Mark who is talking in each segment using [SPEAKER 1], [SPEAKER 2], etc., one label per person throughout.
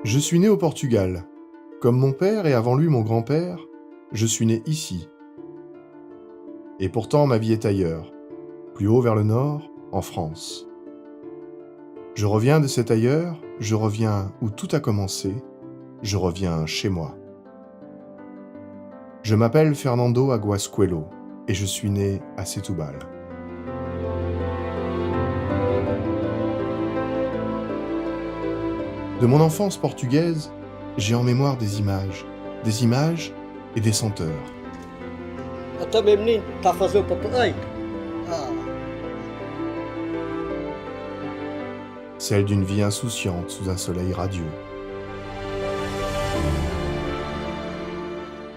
[SPEAKER 1] Je suis né au Portugal. Comme mon père et avant lui mon grand-père, je suis né ici. Et pourtant ma vie est ailleurs, plus haut vers le nord, en France. Je reviens de cet ailleurs, je reviens où tout a commencé, je reviens chez moi. Je m'appelle Fernando Aguas Coelho et je suis né à Setúbal. De mon enfance portugaise, j'ai en mémoire des images et des senteurs.
[SPEAKER 2] Então, meu menino, está a fazer o papai?
[SPEAKER 1] Celle d'une vie insouciante sous un soleil radieux.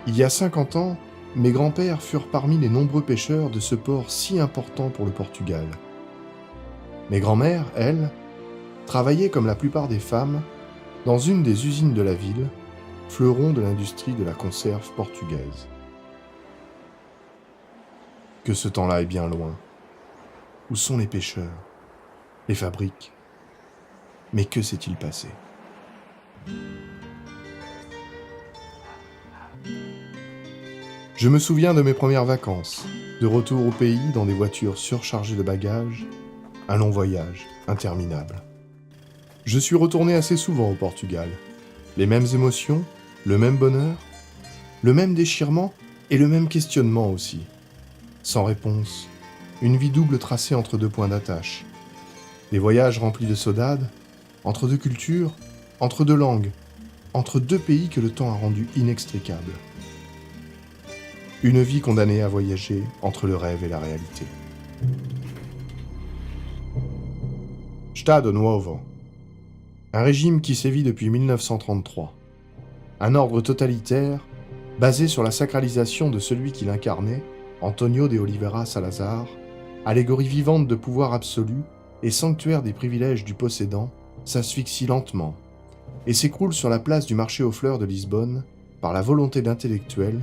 [SPEAKER 1] Il y a 50 ans, mes grands-pères furent parmi les nombreux pêcheurs de ce port si important pour le Portugal. Mes grands-mères, elles, travaillaient comme la plupart des femmes dans une des usines de la ville, fleuron de l'industrie de la conserve portugaise. Que ce temps-là est bien loin. Où sont les pêcheurs, les fabriques? Mais que s'est-il passé? Je me souviens de mes premières vacances, de retour au pays dans des voitures surchargées de bagages, un long voyage, interminable. Je suis retourné assez souvent au Portugal. Les mêmes émotions, le même bonheur, le même déchirement et le même questionnement aussi. Sans réponse, une vie double tracée entre deux points d'attache. Des voyages remplis de saudades, entre deux cultures, entre deux langues, entre deux pays que le temps a rendus inextricables. Une vie condamnée à voyager entre le rêve et la réalité. Estado Novo. Un régime qui sévit depuis 1933. Un ordre totalitaire basé sur la sacralisation de celui qui l'incarnait, Antonio de Oliveira Salazar, allégorie vivante de pouvoir absolu et sanctuaire des privilèges du possédant, s'asphyxie lentement et s'écroule sur la place du marché aux fleurs de Lisbonne par la volonté d'intellectuels,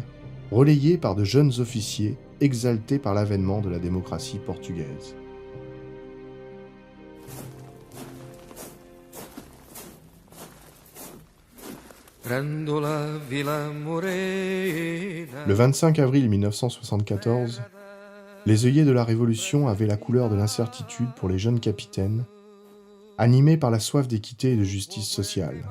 [SPEAKER 1] relayée par de jeunes officiers exaltés par l'avènement de la démocratie portugaise. Le 25 avril 1974, les œillets de la Révolution avaient la couleur de l'incertitude pour les jeunes capitaines, animés par la soif d'équité et de justice sociale.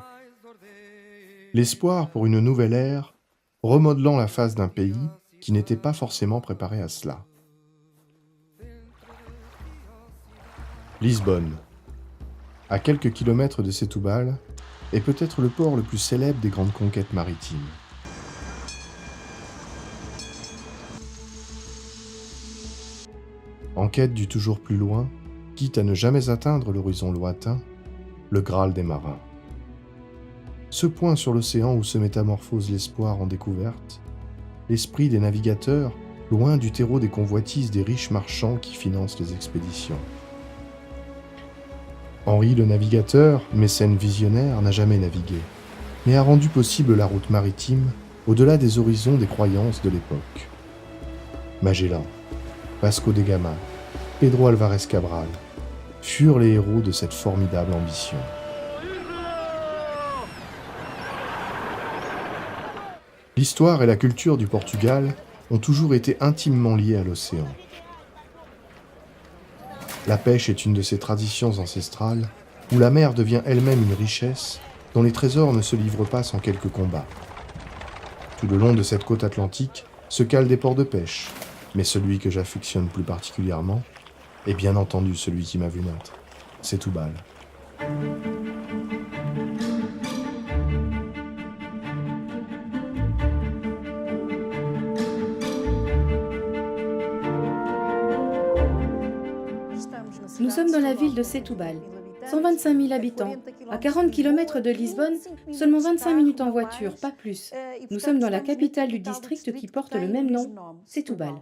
[SPEAKER 1] L'espoir pour une nouvelle ère, remodelant la face d'un pays qui n'était pas forcément préparé à cela. Lisbonne, à quelques kilomètres de Setúbal, est peut-être le port le plus célèbre des grandes conquêtes maritimes. En quête du toujours plus loin, quitte à ne jamais atteindre l'horizon lointain, le Graal des marins. Ce point sur l'océan où se métamorphose l'espoir en découverte, l'esprit des navigateurs, loin du terreau des convoitises des riches marchands qui financent les expéditions. Henri le navigateur, mécène visionnaire, n'a jamais navigué, mais a rendu possible la route maritime au-delà des horizons des croyances de l'époque. Magellan, Vasco de Gama, Pedro Álvarez Cabral furent les héros de cette formidable ambition. L'histoire et la culture du Portugal ont toujours été intimement liées à l'océan. La pêche est une de ces traditions ancestrales où la mer devient elle-même une richesse dont les trésors ne se livrent pas sans quelques combats. Tout le long de cette côte atlantique se calent des ports de pêche, mais celui que j'affectionne plus particulièrement est bien entendu celui qui m'a vu naître, Setúbal.
[SPEAKER 3] Nous sommes dans la ville de Setúbal, 125 000 habitants, à 40 km de Lisbonne, seulement 25 minutes en voiture, pas plus. Nous sommes dans la capitale du district qui porte le même nom, Setúbal.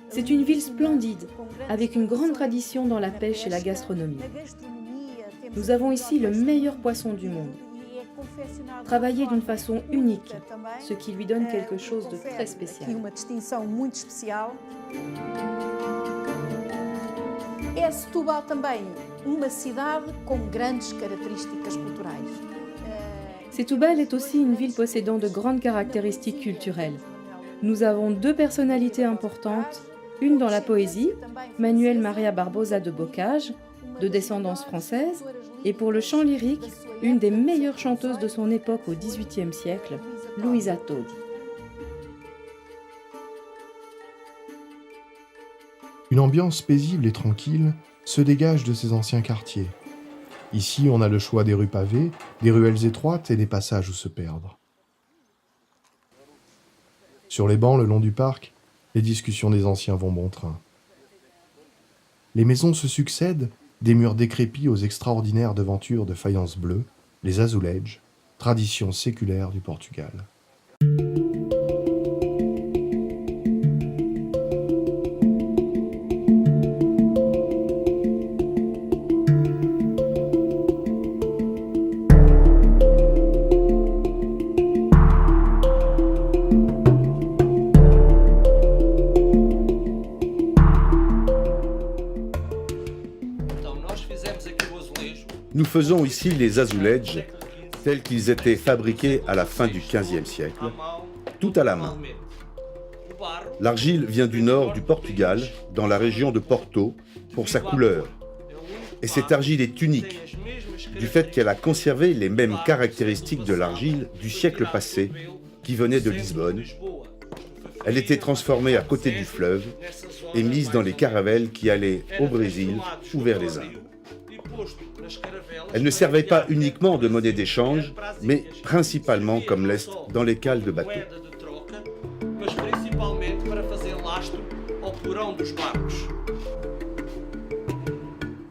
[SPEAKER 3] C'est une ville splendide, avec une grande tradition dans la pêche et la gastronomie. Nous avons ici le meilleur poisson du monde, travaillé d'une façon unique, ce qui lui donne quelque chose de très spécial.
[SPEAKER 4] É Setúbal também uma cidade com grandes características culturais.
[SPEAKER 3] Setúbal est aussi une ville possédant de grandes caractéristiques culturelles. Nous avons deux personnalités importantes, une dans la poésie, Manuel Maria Barbosa de Bocage, de descendance française, et pour le chant lyrique, une des meilleures chanteuses de son époque au XVIIIe siècle, Luisa Todi.
[SPEAKER 1] Une ambiance paisible et tranquille se dégage de ces anciens quartiers. Ici, on a le choix des rues pavées, des ruelles étroites et des passages où se perdre. Sur les bancs le long du parc, les discussions des anciens vont bon train. Les maisons se succèdent, des murs décrépits aux extraordinaires devantures de faïence bleue, les azulejos, tradition séculaire du Portugal.
[SPEAKER 5] Nous faisons ici les azulejos tels qu'ils étaient fabriqués à la fin du XVe siècle, tout à la main. L'argile vient du nord du Portugal, dans la région de Porto, pour sa couleur. Et cette argile est unique, du fait qu'elle a conservé les mêmes caractéristiques de l'argile du siècle passé, qui venait de Lisbonne. Elle était transformée à côté du fleuve et mise dans les caravelles qui allaient au Brésil ou vers les Indes. Elle ne servait pas uniquement de monnaie d'échange, mais principalement comme lest dans les cales de bateaux.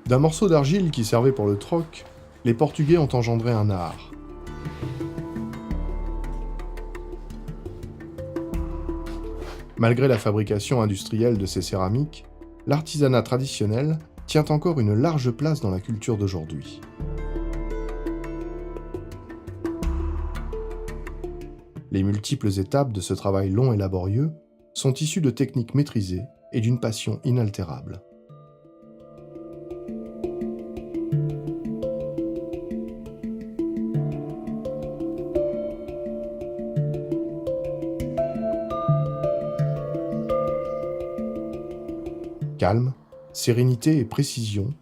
[SPEAKER 1] D'un morceau d'argile qui servait pour le troc, les Portugais ont engendré un art. Malgré la fabrication industrielle de ces céramiques, l'artisanat traditionnel tient encore une large place dans la culture d'aujourd'hui. Les multiples étapes de ce travail long et laborieux sont issues de techniques maîtrisées et d'une passion inaltérable. Calme, sérénité et précision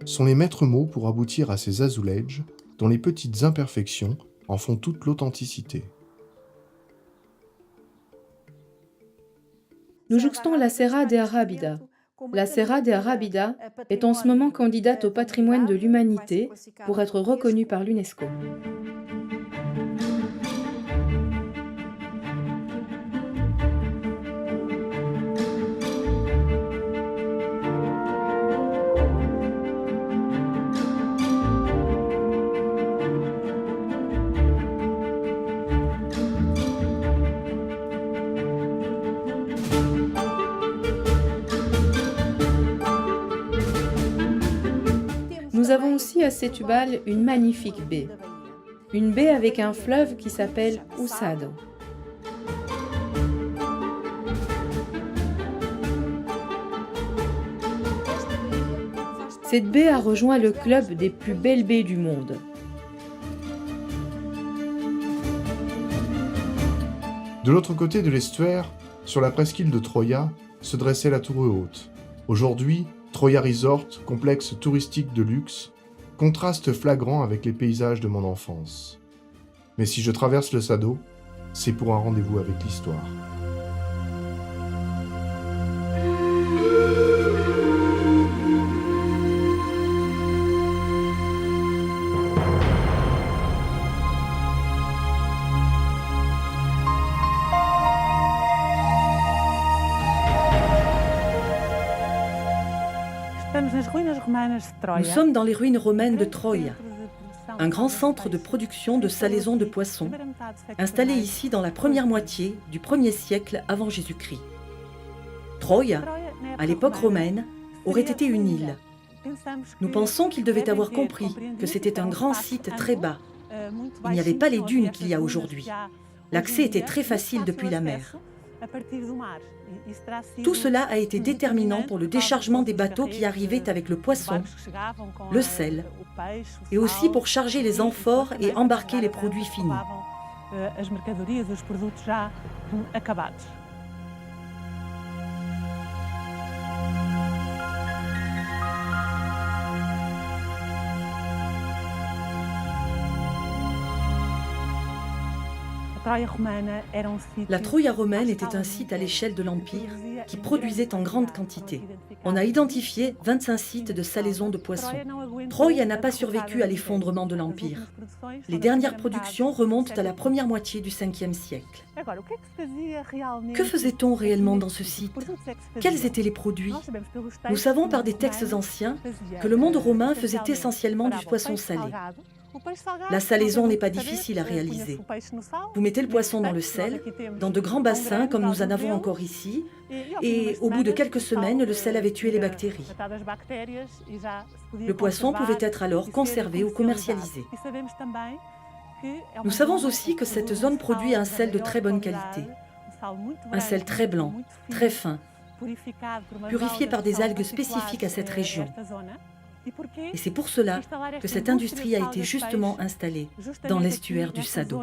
[SPEAKER 1] sont les maîtres mots pour aboutir à ces azulejos dont les petites imperfections en font toute l'authenticité.
[SPEAKER 3] Nous jouxtons la Serra de Arrábida. La Serra de Arrábida est en ce moment candidate au patrimoine de l'humanité pour être reconnue par l'UNESCO. Nous avons aussi à Setúbal une magnifique baie. Une baie avec un fleuve qui s'appelle Usado. Cette baie a rejoint le club des plus belles baies du monde.
[SPEAKER 1] De l'autre côté de l'estuaire, sur la presqu'île de Troia, se dressait la Tour Haute. Aujourd'hui, Troia Resort, complexe touristique de luxe, contraste flagrant avec les paysages de mon enfance. Mais si je traverse le Sado, c'est pour un rendez-vous avec l'histoire.
[SPEAKER 6] Nous sommes dans les ruines romaines de Troia, un grand centre de production de salaison de poissons, installé ici dans la première moitié du 1er siècle avant Jésus-Christ. Troia, à l'époque romaine, aurait été une île. Nous pensons qu'il devait avoir compris que c'était un grand site très bas. Il n'y avait pas les dunes qu'il y a aujourd'hui. L'accès était très facile depuis la mer. Tout cela a été déterminant pour le déchargement des bateaux qui arrivaient avec le poisson, le sel, et aussi pour charger les amphores et embarquer les produits finis. La Troia romaine était un site à l'échelle de l'Empire qui produisait en grande quantité. On a identifié 25 sites de salaison de poissons. Troia n'a pas survécu à l'effondrement de l'Empire. Les dernières productions remontent à la première moitié du 5e siècle. Que faisait-on réellement dans ce site? Quels étaient les produits? Nous savons par des textes anciens que le monde romain faisait essentiellement du poisson salé. La salaison n'est pas difficile à réaliser. Vous mettez le poisson dans le sel, dans de grands bassins comme nous en avons encore ici, et au bout de quelques semaines, le sel avait tué les bactéries. Le poisson pouvait être alors conservé ou commercialisé. Nous savons aussi que cette zone produit un sel de très bonne qualité, un sel très blanc, très fin, purifié par des algues spécifiques à cette région. Et c'est pour cela que cette industrie a été justement installée dans l'estuaire du Sado.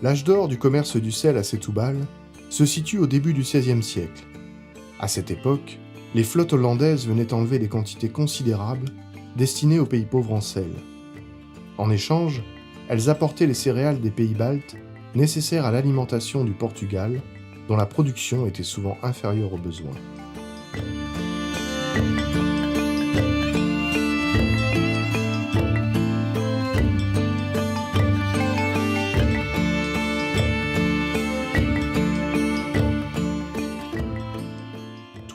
[SPEAKER 1] L'âge d'or du commerce du sel à Setúbal se situe au début du XVIe siècle. À cette époque, les flottes hollandaises venaient enlever des quantités considérables destinées aux pays pauvres en sel. En échange, elles apportaient les céréales des pays baltes nécessaires à l'alimentation du Portugal, dont la production était souvent inférieure aux besoins.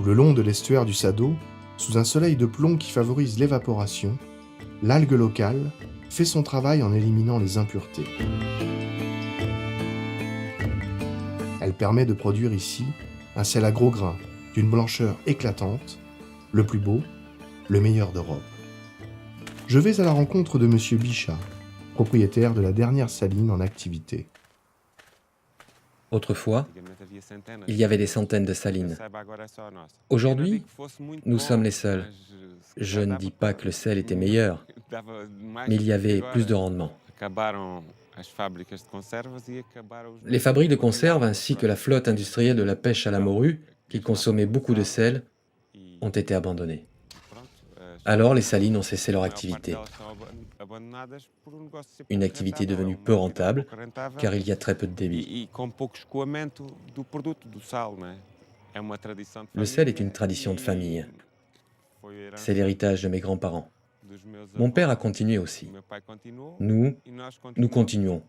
[SPEAKER 1] Le long de l'estuaire du Sado, sous un soleil de plomb qui favorise l'évaporation, l'algue locale fait son travail en éliminant les impuretés. Elle permet de produire ici un sel à gros grains, d'une blancheur éclatante, le plus beau, le meilleur d'Europe. Je vais à la rencontre de Monsieur Bichat, propriétaire de la dernière saline en activité.
[SPEAKER 7] Autrefois, il y avait des centaines de salines. Aujourd'hui, nous sommes les seuls. Je ne dis pas que le sel était meilleur, mais il y avait plus de rendement. Les fabriques de conserve ainsi que la flotte industrielle de la pêche à la morue, qui consommait beaucoup de sel, ont été abandonnées. Alors les salines ont cessé leur activité. Une activité devenue peu rentable, car il y a très peu de débit. Le sel est une tradition de famille. C'est l'héritage de mes grands-parents. Mon père a continué aussi. Nous continuons.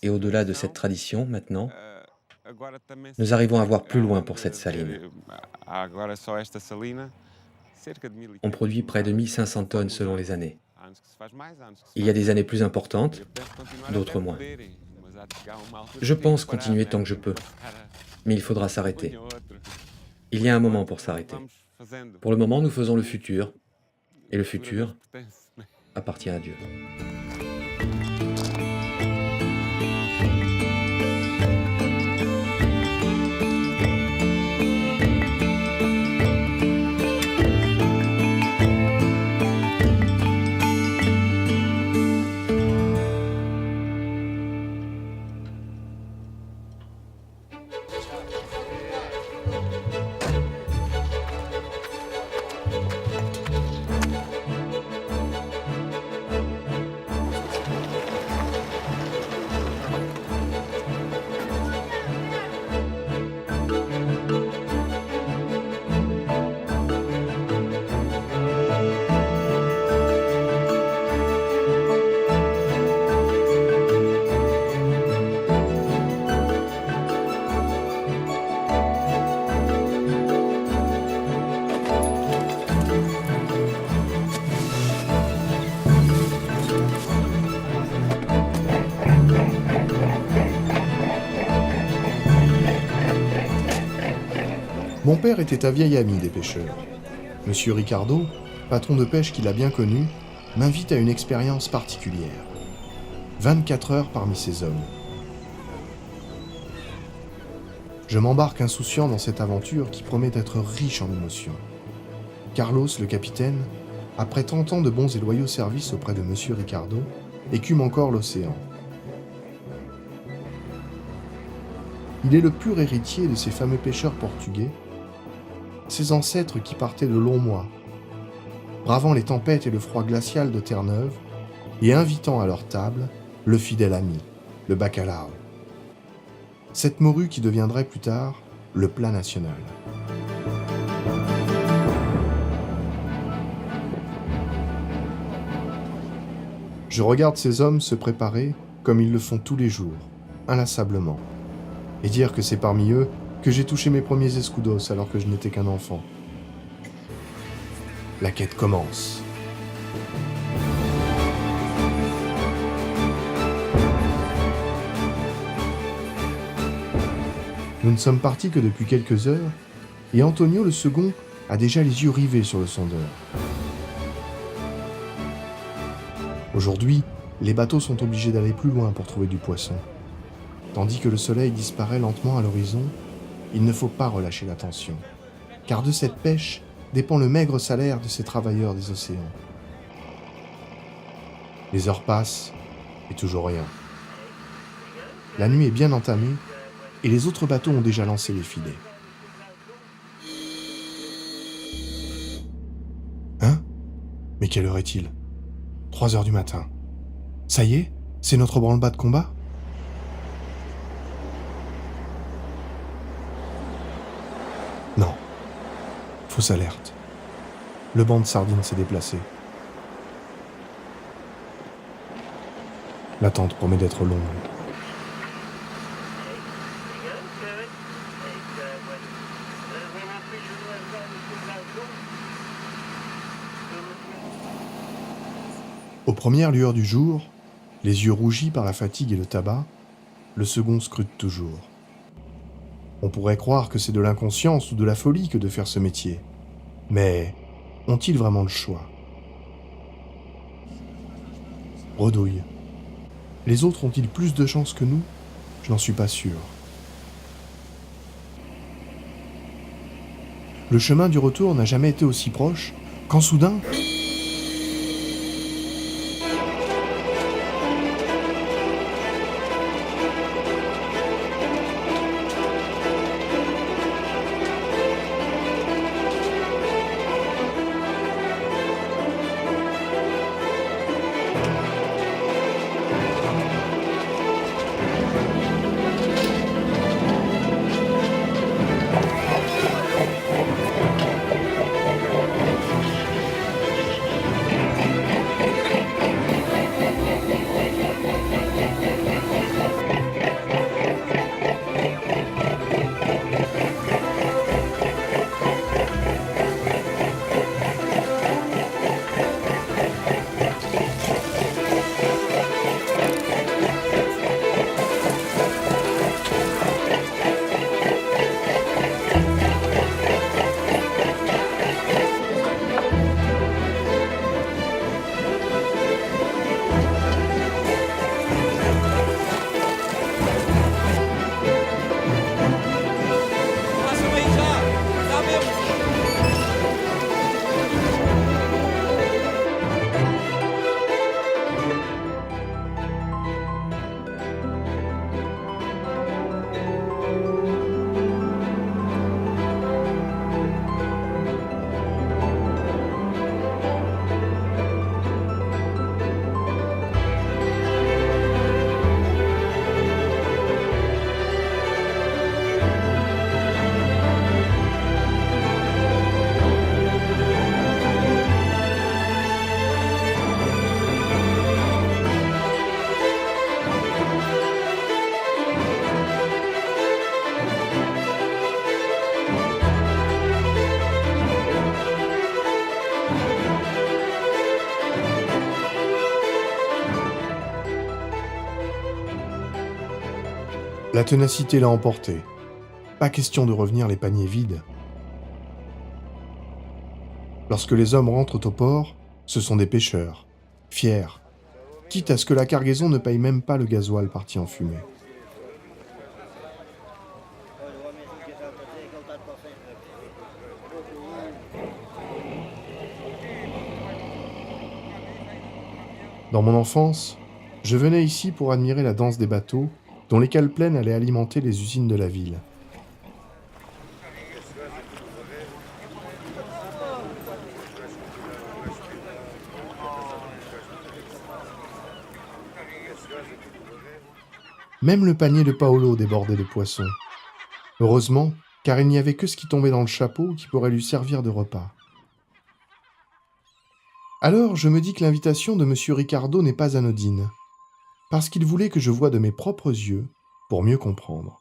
[SPEAKER 7] Et au-delà de cette tradition, maintenant, nous arrivons à voir plus loin pour cette saline. On produit près de 1500 tonnes selon les années. Il y a des années plus importantes, d'autres moins. Je pense continuer tant que je peux, mais il faudra s'arrêter. Il y a un moment pour s'arrêter. Pour le moment, nous faisons le futur, et le futur appartient à Dieu.
[SPEAKER 1] Mon père était un vieil ami des pêcheurs. Monsieur Ricardo, patron de pêche qu'il a bien connu, m'invite à une expérience particulière. 24 heures parmi ces hommes. Je m'embarque insouciant dans cette aventure qui promet d'être riche en émotions. Carlos, le capitaine, après 30 ans de bons et loyaux services auprès de Monsieur Ricardo, écume encore l'océan. Il est le pur héritier de ces fameux pêcheurs portugais, ces ancêtres qui partaient de longs mois, bravant les tempêtes et le froid glacial de Terre-Neuve et invitant à leur table le fidèle ami, le bacalao. Cette morue qui deviendrait plus tard le plat national. Je regarde ces hommes se préparer comme ils le font tous les jours, inlassablement, et dire que c'est parmi eux que j'ai touché mes premiers escudos alors que je n'étais qu'un enfant. La quête commence. Nous ne sommes partis que depuis quelques heures, et Antonio le second a déjà les yeux rivés sur le sondeur. Aujourd'hui, les bateaux sont obligés d'aller plus loin pour trouver du poisson. Tandis que le soleil disparaît lentement à l'horizon, il ne faut pas relâcher la tension, car de cette pêche dépend le maigre salaire de ces travailleurs des océans. Les heures passent, et toujours rien. La nuit est bien entamée, et les autres bateaux ont déjà lancé les filets. Hein ? Mais quelle heure est-il ? 3 heures du matin. Ça y est ? C'est notre branle-bas de combat ? Non. Fausse alerte. Le banc de sardines s'est déplacé. L'attente promet d'être longue. Aux premières lueurs du jour, les yeux rougis par la fatigue et le tabac, le second scrute toujours. On pourrait croire que c'est de l'inconscience ou de la folie que de faire ce métier. Mais ont-ils vraiment le choix ? Redouille. Les autres ont-ils plus de chance que nous ? Je n'en suis pas sûr. Le chemin du retour n'a jamais été aussi proche, quand soudain... La ténacité l'a emporté. Pas question de revenir les paniers vides. Lorsque les hommes rentrent au port, ce sont des pêcheurs, fiers, quitte à ce que la cargaison ne paye même pas le gasoil parti en fumée. Dans mon enfance, je venais ici pour admirer la danse des bateaux dont les cales pleines allaient alimenter les usines de la ville. Même le panier de Paolo débordait de poissons. Heureusement, car il n'y avait que ce qui tombait dans le chapeau qui pourrait lui servir de repas. Alors je me dis que l'invitation de M. Ricardo n'est pas anodine, parce qu'il voulait que je voie de mes propres yeux pour mieux comprendre.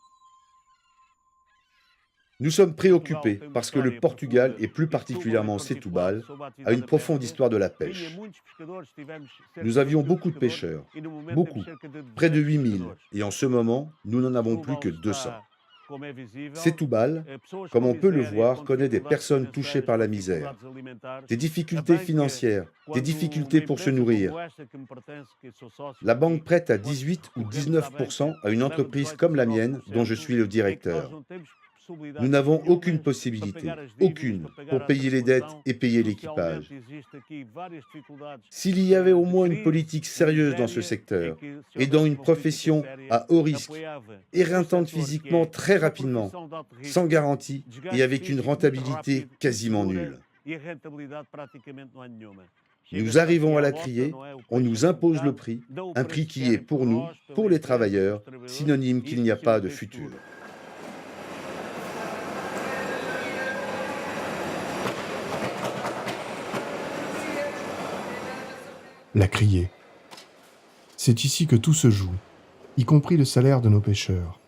[SPEAKER 5] Nous sommes préoccupés parce que le Portugal, et plus particulièrement Setúbal, a une profonde histoire de la pêche. Nous avions beaucoup de pêcheurs, beaucoup, près de 8000, et en ce moment, nous n'en avons plus que 200. Setúbal, comme on peut le voir, connaît des personnes touchées par la misère, des difficultés financières, des difficultés pour se nourrir. La banque prête à 18 ou 19% à une entreprise comme la mienne, dont je suis le directeur. Nous n'avons aucune possibilité, aucune, pour payer les dettes et payer l'équipage. S'il y avait au moins une politique sérieuse dans ce secteur, et dans une profession à haut risque, éreintante physiquement très rapidement, sans garantie et avec une rentabilité quasiment nulle. Nous arrivons à la crier, on nous impose le prix, un prix qui est pour nous, pour les travailleurs, synonyme qu'il n'y a pas de futur.
[SPEAKER 1] La criée. C'est ici que tout se joue, y compris le salaire de nos pêcheurs.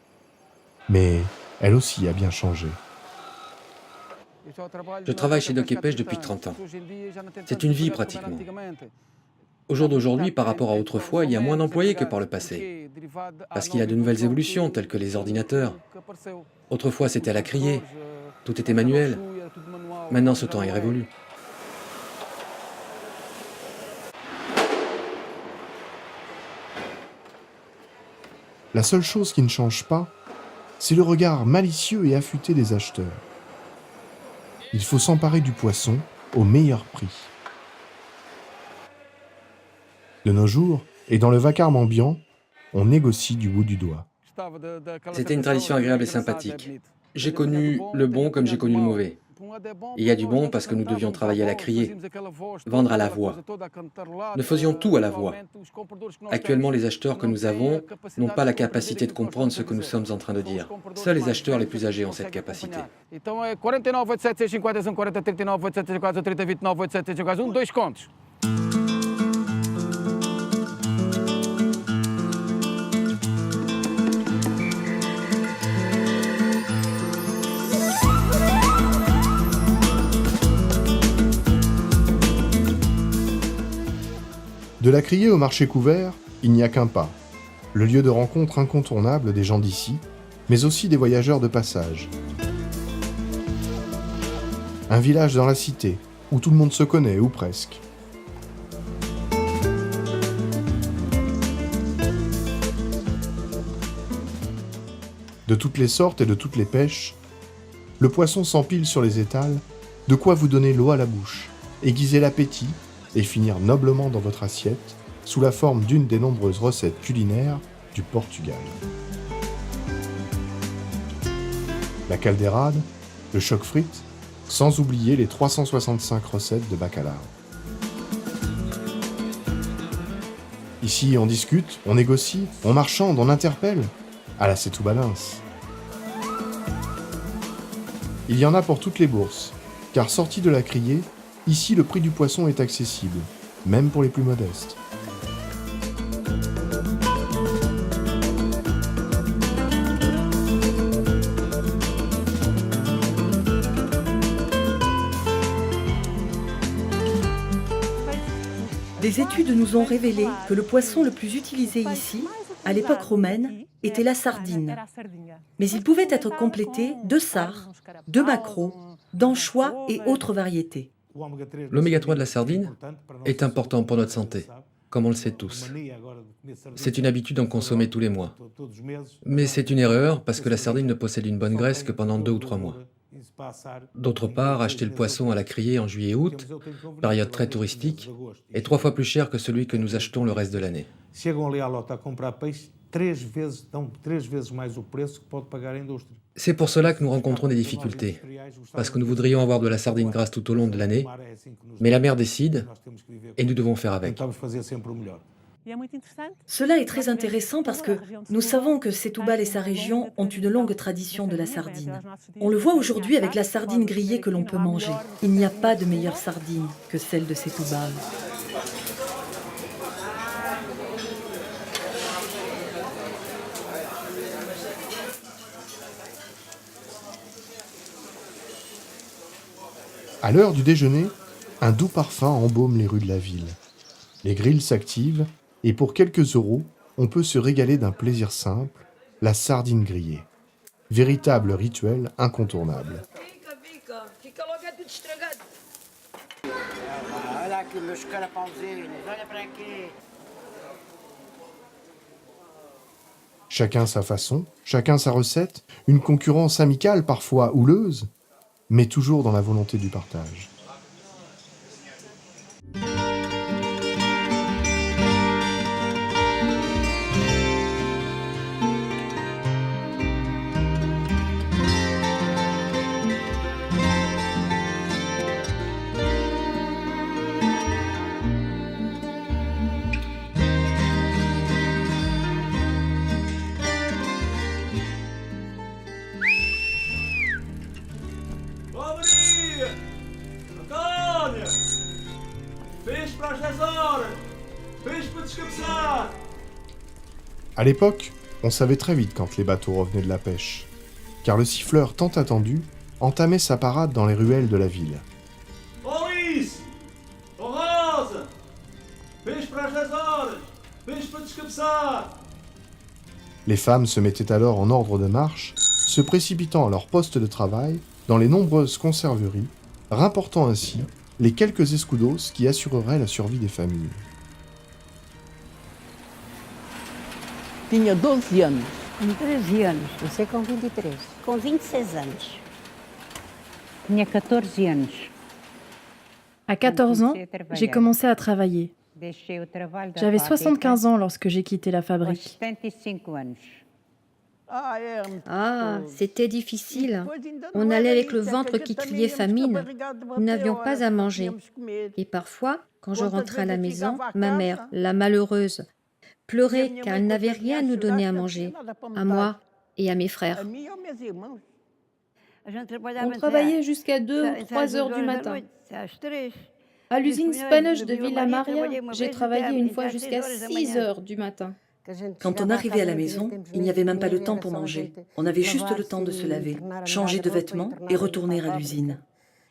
[SPEAKER 1] Mais elle aussi a bien changé.
[SPEAKER 7] Je travaille chez Dock et Pêche depuis 30 ans. C'est une vie pratiquement. Au jour d'aujourd'hui, par rapport à autrefois, il y a moins d'employés que par le passé. Parce qu'il y a de nouvelles évolutions, telles que les ordinateurs. Autrefois, c'était à la criée. Tout était manuel. Maintenant, ce temps est révolu.
[SPEAKER 1] La seule chose qui ne change pas, c'est le regard malicieux et affûté des acheteurs. Il faut s'emparer du poisson au meilleur prix. De nos jours, et dans le vacarme ambiant, on négocie du bout du doigt.
[SPEAKER 7] C'était une tradition agréable et sympathique. J'ai connu le bon comme j'ai connu le mauvais. Il y a du bon parce que nous devions travailler à la criée, vendre à la voix. Nous faisions tout à la voix. Actuellement, les acheteurs que nous avons n'ont pas la capacité de comprendre ce que nous sommes en train de dire. Seuls les acheteurs les plus âgés ont cette capacité.
[SPEAKER 1] De la criée au marché couvert, il n'y a qu'un pas. Le lieu de rencontre incontournable des gens d'ici, mais aussi des voyageurs de passage. Un village dans la cité, où tout le monde se connaît, ou presque. De toutes les sortes et de toutes les pêches, le poisson s'empile sur les étals, de quoi vous donner l'eau à la bouche, aiguiser l'appétit, et finir noblement dans votre assiette sous la forme d'une des nombreuses recettes culinaires du Portugal. La caldeirade, le choc frites, sans oublier les 365 recettes de bacalhau. Ici, on discute, on négocie, on marchande, on interpelle, à la Setúbalense. Il y en a pour toutes les bourses, car sorti de la criée, ici, le prix du poisson est accessible, même pour les plus modestes.
[SPEAKER 6] Des études nous ont révélé que le poisson le plus utilisé ici, à l'époque romaine, était la sardine. Mais il pouvait être complété de sards, de maquereaux, d'anchois et autres variétés.
[SPEAKER 7] L'oméga 3 de la sardine est important pour notre santé, comme on le sait tous. C'est une habitude d'en consommer tous les mois. Mais c'est une erreur parce que la sardine ne possède une bonne graisse que pendant 2 ou 3 mois. D'autre part, acheter le poisson à la criée en juillet-août, période très touristique, est 3 fois plus cher que celui que nous achetons le reste de l'année. C'est pour cela que nous rencontrons des difficultés, parce que nous voudrions avoir de la sardine grasse tout au long de l'année, mais la mer décide et nous devons faire avec.
[SPEAKER 6] Cela est très intéressant parce que nous savons que Setúbal et sa région ont une longue tradition de la sardine. On le voit aujourd'hui avec la sardine grillée que l'on peut manger. Il n'y a pas de meilleure sardine que celle de Setúbal.
[SPEAKER 1] À l'heure du déjeuner, un doux parfum embaume les rues de la ville. Les grilles s'activent et pour quelques euros, on peut se régaler d'un plaisir simple, la sardine grillée. Véritable rituel incontournable. Chacun sa façon, chacun sa recette, une concurrence amicale parfois houleuse, mais toujours dans la volonté du partage. À l'époque, on savait très vite quand les bateaux revenaient de la pêche, car le siffleur tant attendu entamait sa parade dans les ruelles de la ville. Les femmes se mettaient alors en ordre de marche, se précipitant à leur poste de travail dans les nombreuses conserveries, rapportant ainsi les quelques escudos qui assureraient la survie des familles.
[SPEAKER 8] Tinha 12 anos.
[SPEAKER 9] Com 13 anos, você com 23. Com 26 anos. Tinha 14 anos.
[SPEAKER 3] À 14 ans, j'ai commencé à travailler. J'avais 75 ans lorsque j'ai quitté la fabrique.
[SPEAKER 10] Ah, c'était difficile. On allait avec le ventre qui criait famine. Nous n'avions pas à manger. Et parfois, quand je rentrais à la maison, ma mère, la malheureuse, pleurait car elle n'avait rien à nous donner à manger, à moi et à mes frères.
[SPEAKER 3] On travaillait jusqu'à 2 ou 3 heures du matin. À l'usine Spanish de Villa Maria, j'ai travaillé une fois jusqu'à 6 heures du matin.
[SPEAKER 6] Quand on arrivait à la maison, il n'y avait même pas le temps pour manger. On avait juste le temps de se laver, changer de vêtements et retourner à l'usine.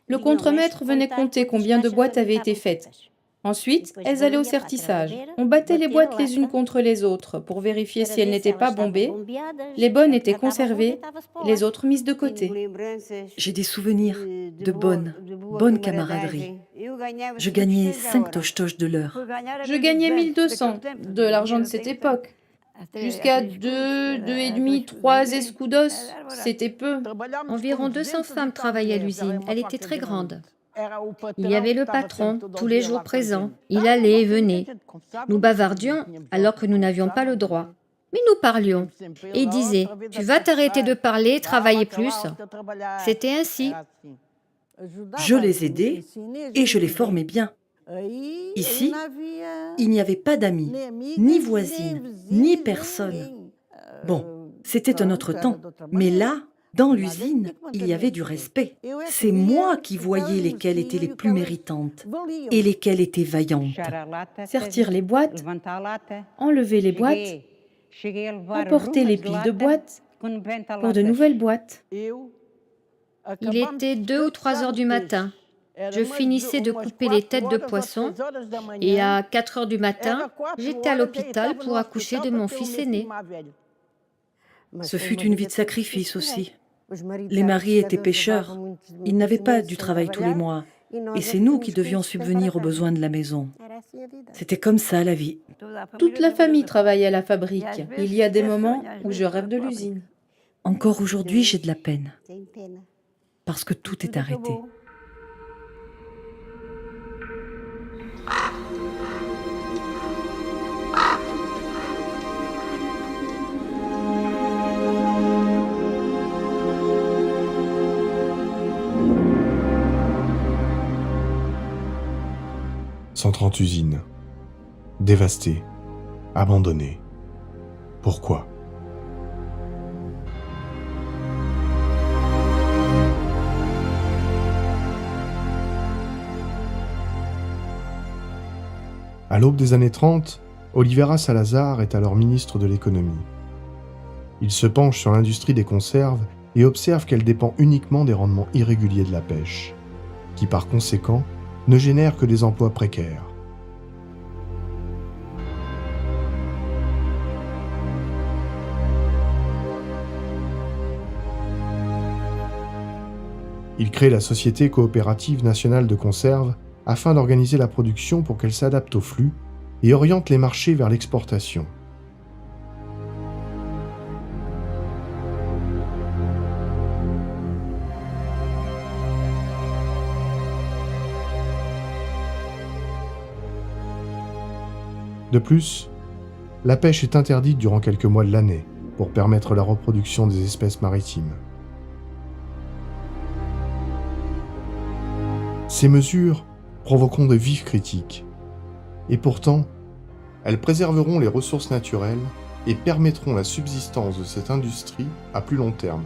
[SPEAKER 3] Le contremaître venait compter combien de boîtes avaient été faites. Ensuite, elles allaient au sertissage. On battait les boîtes les unes contre les autres pour vérifier si elles n'étaient pas bombées. Les bonnes étaient conservées, les autres mises de côté.
[SPEAKER 6] J'ai des souvenirs de bonne camaraderie. Je gagnais 5 toches de l'heure.
[SPEAKER 3] Je gagnais 1200, de l'argent de cette époque. Jusqu'à 2,5, 3 escudos, c'était peu.
[SPEAKER 10] Environ 200 femmes travaillaient à l'usine. Elle était très grande. Il y avait le patron, tous les jours présent. Il allait et venait. Nous bavardions alors que nous n'avions pas le droit. Mais nous parlions. Et il disait, « Tu vas t'arrêter de parler, travailler plus. » C'était ainsi.
[SPEAKER 6] Je les aidais et je les formais bien. Ici, il n'y avait pas d'amis, ni voisines, ni personne. Bon, c'était un autre temps. Mais là, dans l'usine, il y avait du respect. C'est moi qui voyais lesquelles étaient les plus méritantes et lesquelles étaient vaillantes.
[SPEAKER 3] Sertir les boîtes, enlever les boîtes, emporter les piles de boîtes pour de nouvelles boîtes.
[SPEAKER 10] Il était 2 ou 3 heures du matin. Je finissais de couper les têtes de poisson et à 4 heures du matin, j'étais à l'hôpital pour accoucher de mon fils aîné.
[SPEAKER 6] Ce fut une vie de sacrifice aussi. Les maris étaient pêcheurs. Ils n'avaient pas du travail tous les mois. Et c'est nous qui devions subvenir aux besoins de la maison. C'était comme ça la vie.
[SPEAKER 3] Toute la famille travaille à la fabrique. Il y a des moments où je rêve de l'usine.
[SPEAKER 6] Encore aujourd'hui, j'ai de la peine. Parce que tout est arrêté. «
[SPEAKER 1] 130 usines, dévastées, abandonnées. Pourquoi ? À l'aube des années 30, Oliveira Salazar est alors ministre de l'économie. Il se penche sur l'industrie des conserves et observe qu'elle dépend uniquement des rendements irréguliers de la pêche, qui par conséquent ne génèrent que des emplois précaires. Il crée la Société coopérative nationale de conserve afin d'organiser la production pour qu'elle s'adapte au flux et oriente les marchés vers l'exportation. De plus, la pêche est interdite durant quelques mois de l'année pour permettre la reproduction des espèces maritimes. Ces mesures provoqueront de vives critiques, et pourtant, elles préserveront les ressources naturelles et permettront la subsistance de cette industrie à plus long terme.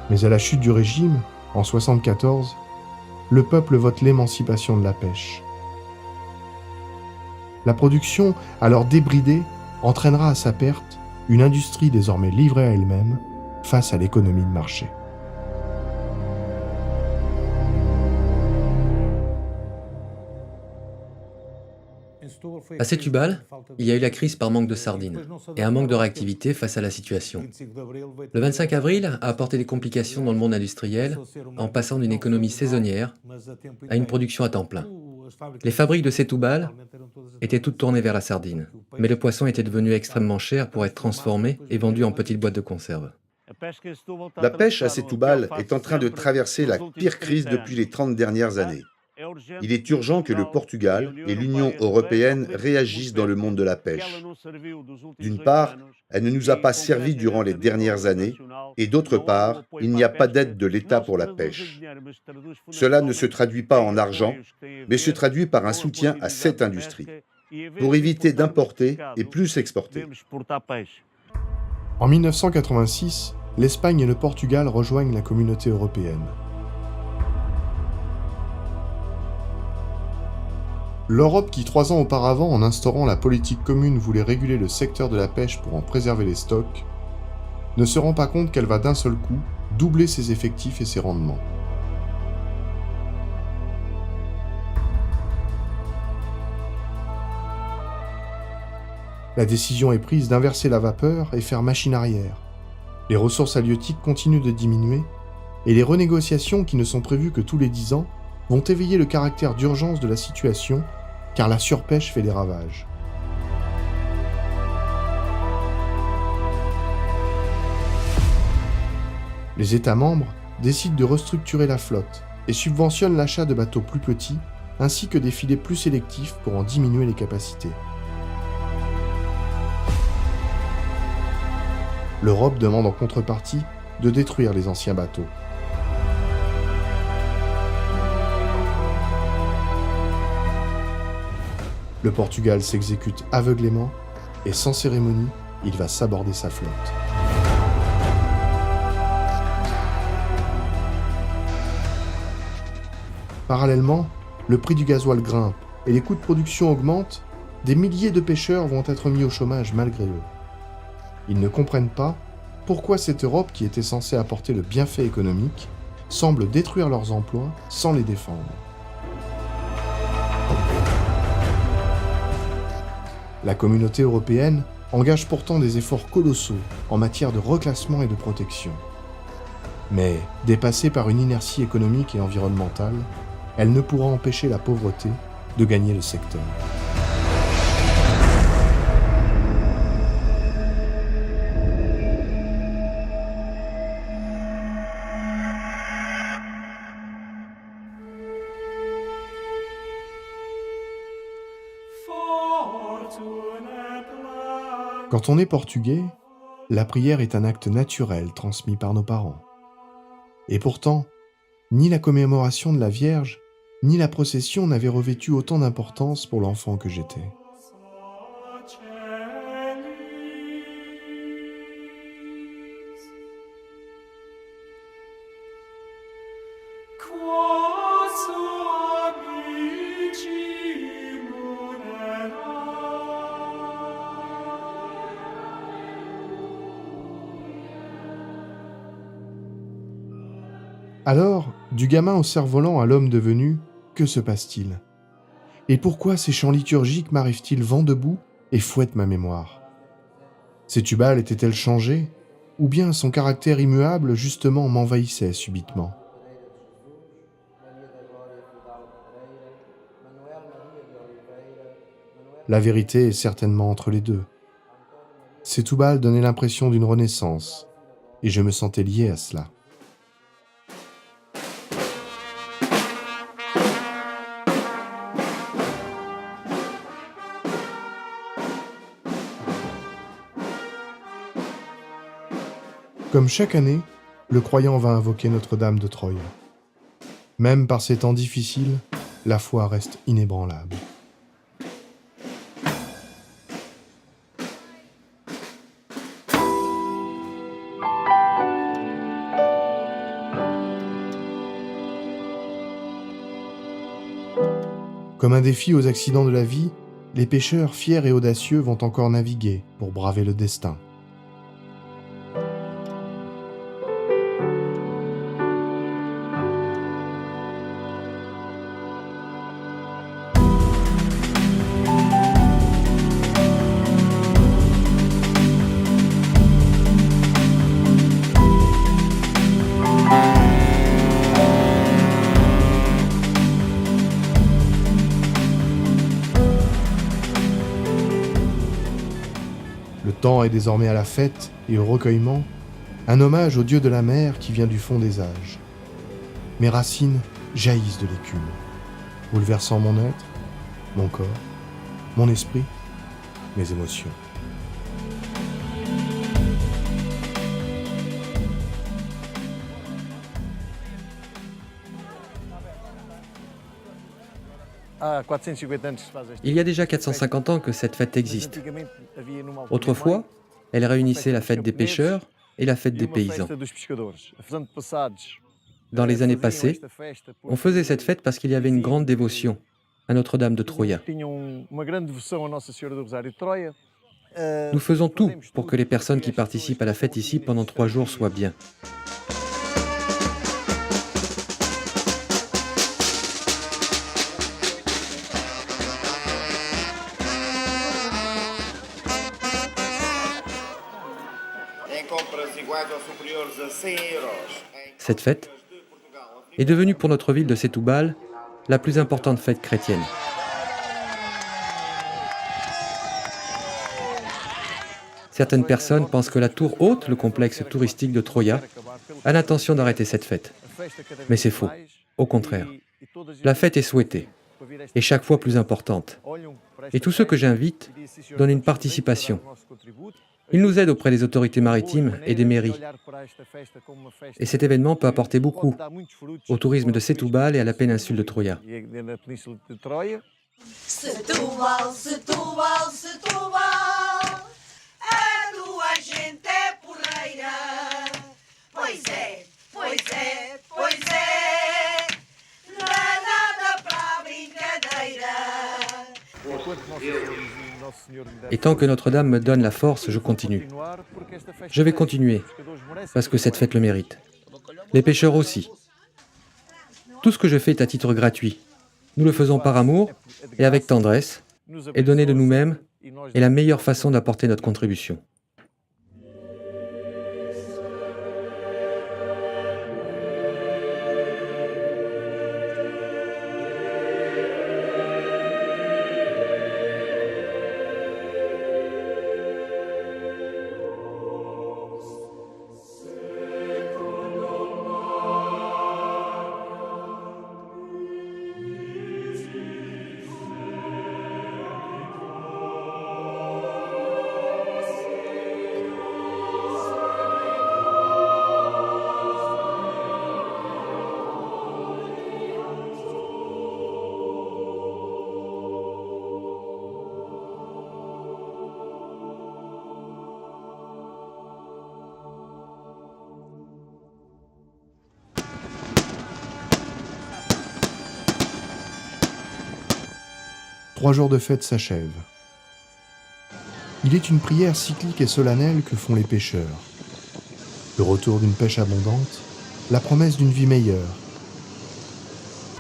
[SPEAKER 1] Mais à la chute du régime, en 1974, le peuple vote l'émancipation de la pêche. La production, alors débridée, entraînera à sa perte une industrie désormais livrée à elle-même face à l'économie de marché.
[SPEAKER 7] À Setúbal, il y a eu la crise par manque de sardines et un manque de réactivité face à la situation. Le 25 avril a apporté des complications dans le monde industriel en passant d'une économie saisonnière à une production à temps plein. Les fabriques de Setúbal étaient toutes tournées vers la sardine, mais le poisson était devenu extrêmement cher pour être transformé et vendu en petites boîtes de conserve.
[SPEAKER 5] La pêche à Setúbal est en train de traverser la pire crise depuis les 30 dernières années. Il est urgent que le Portugal et l'Union européenne réagissent dans le monde de la pêche. D'une part, elle ne nous a pas servi durant les dernières années, et d'autre part, il n'y a pas d'aide de l'État pour la pêche. Cela ne se traduit pas en argent, mais se traduit par un soutien à cette industrie, pour éviter d'importer et plus exporter.
[SPEAKER 1] En 1986, l'Espagne et le Portugal rejoignent la communauté européenne. L'Europe qui, 3 ans auparavant, en instaurant la politique commune, voulait réguler le secteur de la pêche pour en préserver les stocks, ne se rend pas compte qu'elle va d'un seul coup doubler ses effectifs et ses rendements. La décision est prise d'inverser la vapeur et faire machine arrière. Les ressources halieutiques continuent de diminuer, et les renégociations qui ne sont prévues que tous les 10 ans vont éveiller le caractère d'urgence de la situation, car la surpêche fait des ravages. Les États membres décident de restructurer la flotte et subventionnent l'achat de bateaux plus petits, ainsi que des filets plus sélectifs pour en diminuer les capacités. L'Europe demande en contrepartie de détruire les anciens bateaux. Le Portugal s'exécute aveuglément et sans cérémonie, il va s'aborder sa flotte. Parallèlement, le prix du gasoil grimpe et les coûts de production augmentent. Des milliers de pêcheurs vont être mis au chômage malgré eux. Ils ne comprennent pas pourquoi cette Europe qui était censée apporter le bienfait économique semble détruire leurs emplois sans les défendre. La communauté européenne engage pourtant des efforts colossaux en matière de reclassement et de protection. Mais, dépassée par une inertie économique et environnementale, elle ne pourra empêcher la pauvreté de gagner le secteur. Quand on est portugais, la prière est un acte naturel transmis par nos parents. Et pourtant, ni la commémoration de la Vierge, ni la procession n'avaient revêtu autant d'importance pour l'enfant que j'étais. Alors, du gamin au cerf-volant à l'homme devenu, que se passe-t-il? Et pourquoi ces chants liturgiques m'arrivent-ils vent debout et fouettent ma mémoire? Sétubal était-elle changée? Ou bien son caractère immuable justement m'envahissait subitement? La vérité est certainement entre les deux. Sétubal donnait l'impression d'une renaissance, et je me sentais lié à cela. Comme chaque année, le croyant va invoquer Notre-Dame de Troyes. Même par ces temps difficiles, la foi reste inébranlable. Comme un défi aux accidents de la vie, les pêcheurs fiers et audacieux vont encore naviguer pour braver le destin. Le temps est désormais à la fête et au recueillement, un hommage au dieu de la mer qui vient du fond des âges. Mes racines jaillissent de l'écume, bouleversant mon être, mon corps, mon esprit, mes émotions.
[SPEAKER 7] Il y a déjà 450 ans que cette fête existe. Autrefois, elle réunissait la fête des pêcheurs et la fête des paysans. Dans les années passées, on faisait cette fête parce qu'il y avait une grande dévotion à Notre-Dame de Troyes. Nous faisons tout pour que les personnes qui participent à la fête ici pendant 3 jours soient bien. Cette fête est devenue pour notre ville de Setúbal la plus importante fête chrétienne. Certaines personnes pensent que la tour haute, le complexe touristique de Troyes, a l'intention d'arrêter cette fête. Mais c'est faux. Au contraire. La fête est souhaitée, et chaque fois plus importante. Et tous ceux que j'invite donnent une participation. Ils nous aident auprès des autorités maritimes et des mairies. Et cet événement peut apporter beaucoup au tourisme de Setúbal et à la péninsule de Troyes.
[SPEAKER 11] Setúbal, Setúbal, Setúbal, a tua gente é porreira. Pois é, pois é, pois é, não é nada pra brincadeira.
[SPEAKER 7] Et tant que Notre-Dame me donne la force, je continue. Je vais continuer, parce que cette fête le mérite. Les pêcheurs aussi. Tout ce que je fais est à titre gratuit. Nous le faisons par amour et avec tendresse, et donner de nous-mêmes est la meilleure façon d'apporter notre contribution.
[SPEAKER 1] 3 jours de fête s'achèvent. Il est une prière cyclique et solennelle que font les pêcheurs. Le retour d'une pêche abondante, la promesse d'une vie meilleure.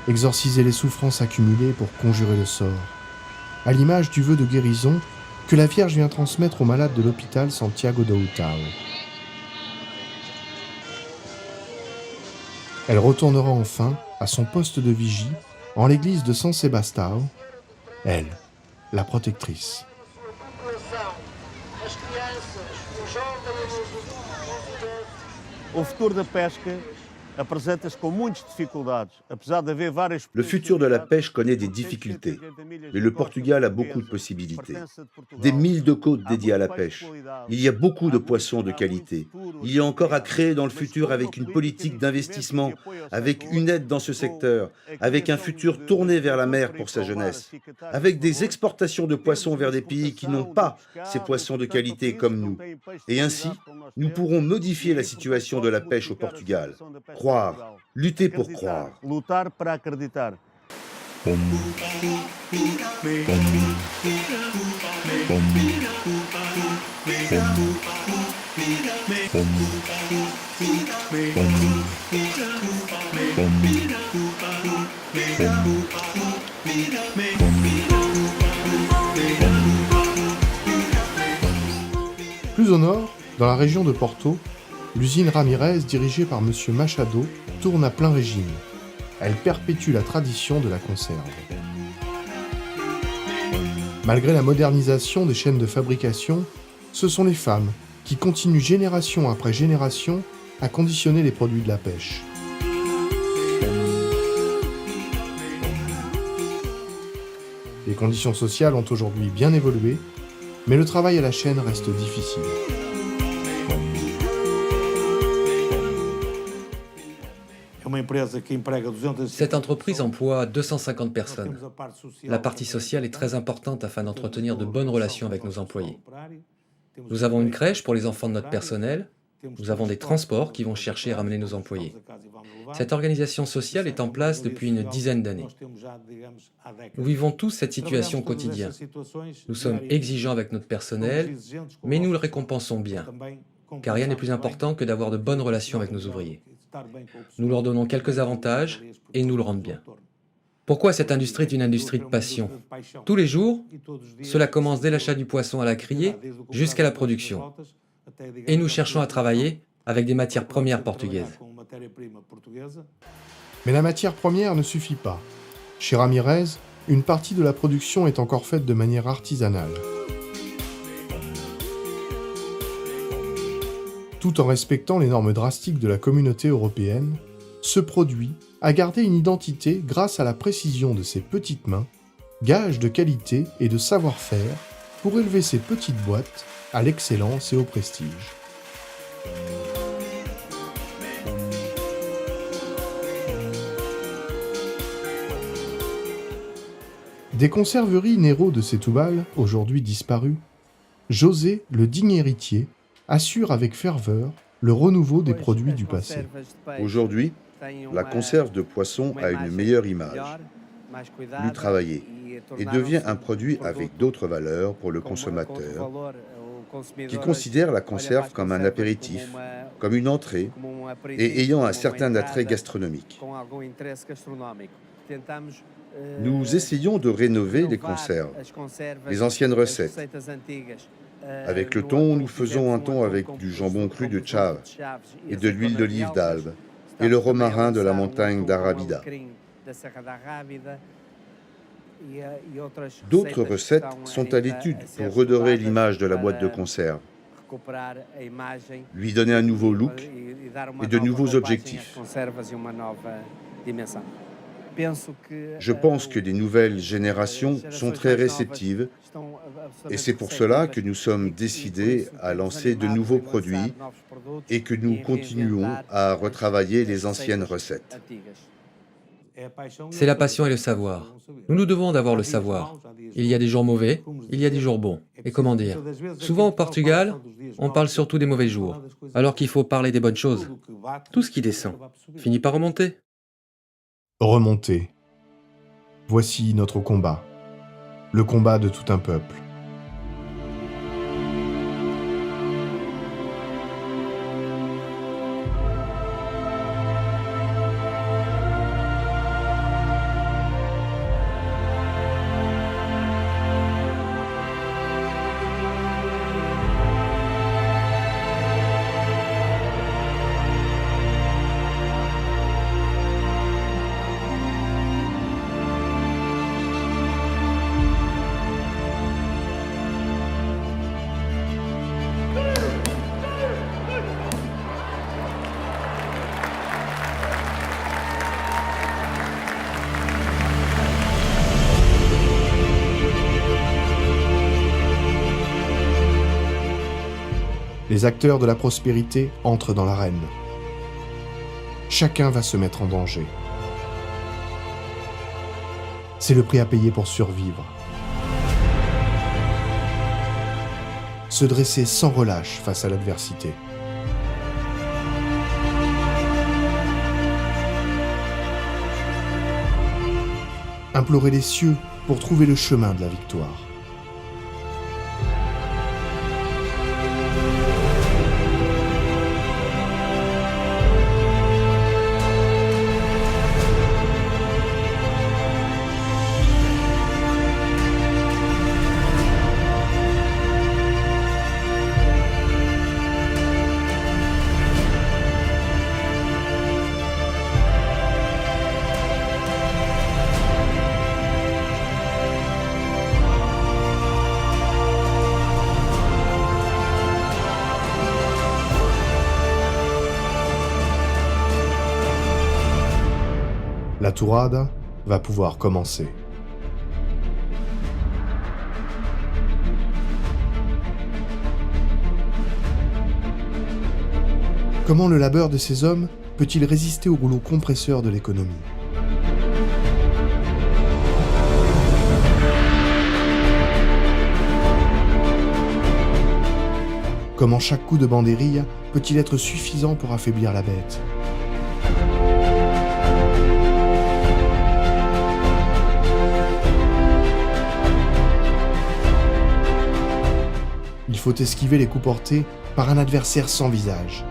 [SPEAKER 1] Exorciser les souffrances accumulées pour conjurer le sort, à l'image du vœu de guérison que la Vierge vient transmettre aux malades de l'hôpital Santiago do Utao. Elle retournera enfin à son poste de vigie en l'église de San Sebastião, elle, la protectrice.
[SPEAKER 12] O futuro da pesca apresenta-se com muitas dificuldades, apesar de haver várias.
[SPEAKER 5] Le futur de la pêche connaît des difficultés, mais le Portugal a beaucoup de possibilités. Des milles de côtes dédiées à la pêche. Il y a beaucoup de poissons de qualité. Il y a encore à créer dans le futur avec une politique d'investissement, avec une aide dans ce secteur, avec un futur tourné vers la mer pour sa jeunesse, avec des exportations de poissons vers des pays qui n'ont pas ces poissons de qualité comme nous. Et ainsi, nous pourrons modifier la situation de la pêche au Portugal. Croire, lutter pour croire.
[SPEAKER 12] Lutar para acreditar.
[SPEAKER 1] Plus au nord, dans la région de Porto, l'usine Ramirez, dirigée par M. Machado, tourne à plein régime. Elle perpétue la tradition de la conserve. Malgré la modernisation des chaînes de fabrication, ce sont les femmes qui continuent génération après génération à conditionner les produits de la pêche. Les conditions sociales ont aujourd'hui bien évolué, mais le travail à la chaîne reste difficile.
[SPEAKER 7] Cette entreprise emploie 250 personnes. La partie sociale est très importante afin d'entretenir de bonnes relations avec nos employés. Nous avons une crèche pour les enfants de notre personnel. Nous avons des transports qui vont chercher et ramener nos employés. Cette organisation sociale est en place depuis une dizaine d'années. Nous vivons tous cette situation au quotidien. Nous sommes exigeants avec notre personnel, mais nous le récompensons bien, car rien n'est plus important que d'avoir de bonnes relations avec nos ouvriers. Nous leur donnons quelques avantages et ils nous le rendent bien. Pourquoi cette industrie est une industrie de passion? Tous les jours, cela commence dès l'achat du poisson à la criée jusqu'à la production. Et nous cherchons à travailler avec des matières premières portugaises.
[SPEAKER 1] Mais la matière première ne suffit pas. Chez Ramirez, une partie de la production est encore faite de manière artisanale. Tout en respectant les normes drastiques de la communauté européenne, ce produit a gardé une identité grâce à la précision de ses petites mains, gage de qualité et de savoir-faire pour élever ses petites boîtes à l'excellence et au prestige. Des conserveries Nero de Setúbal, aujourd'hui disparues, José, le digne héritier, assure avec ferveur le renouveau des produits du passé.
[SPEAKER 5] Aujourd'hui, la conserve de poisson a une meilleure image, plus travaillée, et devient un produit avec d'autres valeurs pour le consommateur, qui considère la conserve comme un apéritif, comme une entrée, et ayant un certain attrait gastronomique. Nous essayons de rénover les conserves, les anciennes recettes. Avec le thon, nous faisons un thon avec du jambon cru de Chaves et de l'huile d'olive d'Albe et le romarin de la montagne d'Arabida. D'autres recettes sont à l'étude pour redorer l'image de la boîte de conserve, lui donner un nouveau look et de nouveaux objectifs. Je pense que les nouvelles générations sont très réceptives et c'est pour cela que nous sommes décidés à lancer de nouveaux produits et que nous continuons à retravailler les anciennes recettes.
[SPEAKER 7] C'est la passion et le savoir. Nous nous devons d'avoir le savoir. Il y a des jours mauvais, il y a des jours bons. Et comment dire? Souvent au Portugal, on parle surtout des mauvais jours, alors qu'il faut parler des bonnes choses. Tout ce qui descend finit par remonter.
[SPEAKER 1] Remonter. Voici notre combat. le combat de tout un peuple. Les acteurs de la prospérité entrent dans l'arène. Chacun va se mettre en danger. C'est le prix à payer pour survivre. Se dresser sans relâche face à l'adversité. Implorer les cieux pour trouver le chemin de la victoire. La tourada va pouvoir commencer. Comment le labeur de ces hommes peut-il résister au rouleau compresseur de l'économie ? Comment chaque coup de banderille peut-il être suffisant pour affaiblir la bête ? Il faut esquiver les coups portés par un adversaire sans visage.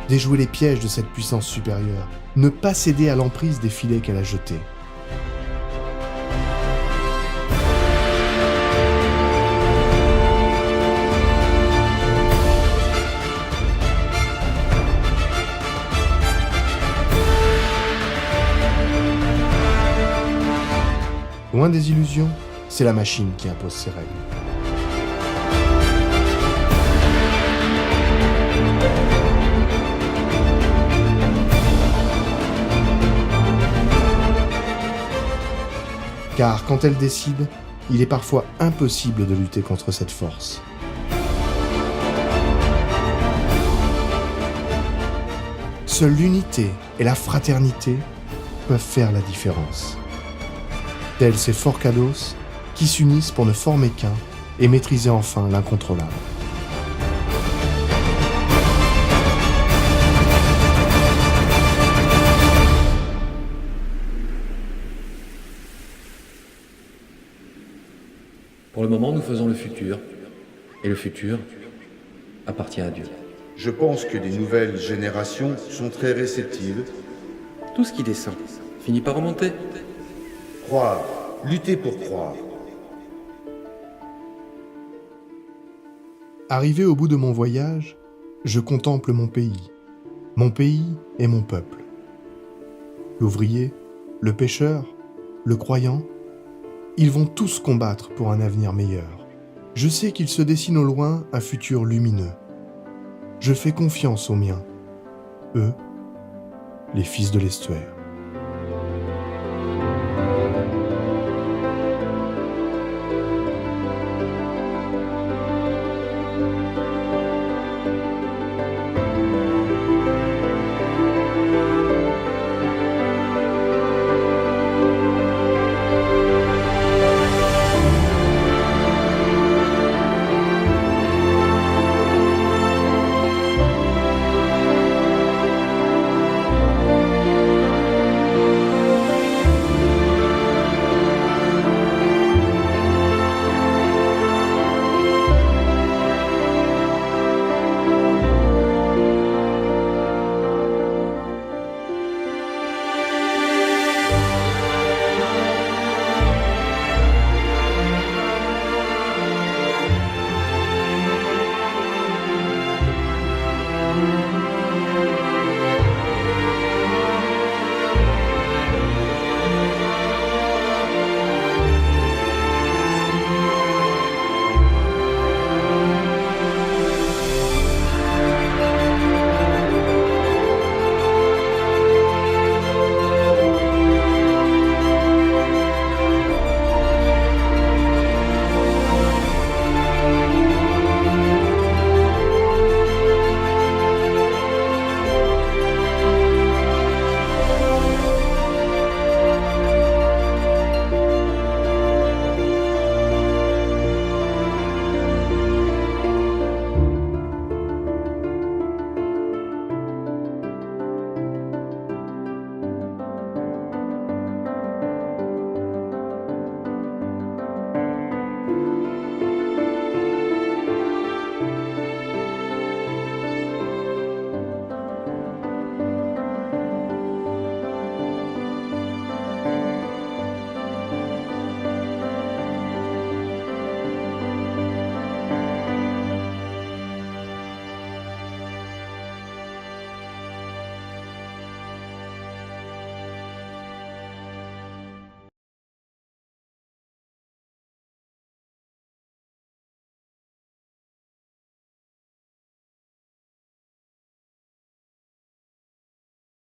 [SPEAKER 1] Déjouer les pièges de cette puissance supérieure. Ne pas céder à l'emprise des filets qu'elle a jetés. Loin des illusions, c'est la machine qui impose ses règles. Car quand elle décide, il est parfois impossible de lutter contre cette force. Seule l'unité et la fraternité peuvent faire la différence. Tels ces forcados qui s'unissent pour ne former qu'un et maîtriser enfin l'incontrôlable.
[SPEAKER 7] Pour le moment, nous faisons le futur. Et le futur appartient à Dieu.
[SPEAKER 5] Je pense que les nouvelles générations sont très réceptives.
[SPEAKER 7] Tout ce qui descend finit par remonter.
[SPEAKER 5] Croire, lutter pour croire.
[SPEAKER 1] Arrivé au bout de mon voyage, je contemple mon pays et mon peuple. L'ouvrier, le pêcheur, le croyant, ils vont tous combattre pour un avenir meilleur. Je sais qu'il se dessine au loin un futur lumineux. Je fais confiance aux miens, eux, les fils de l'estuaire.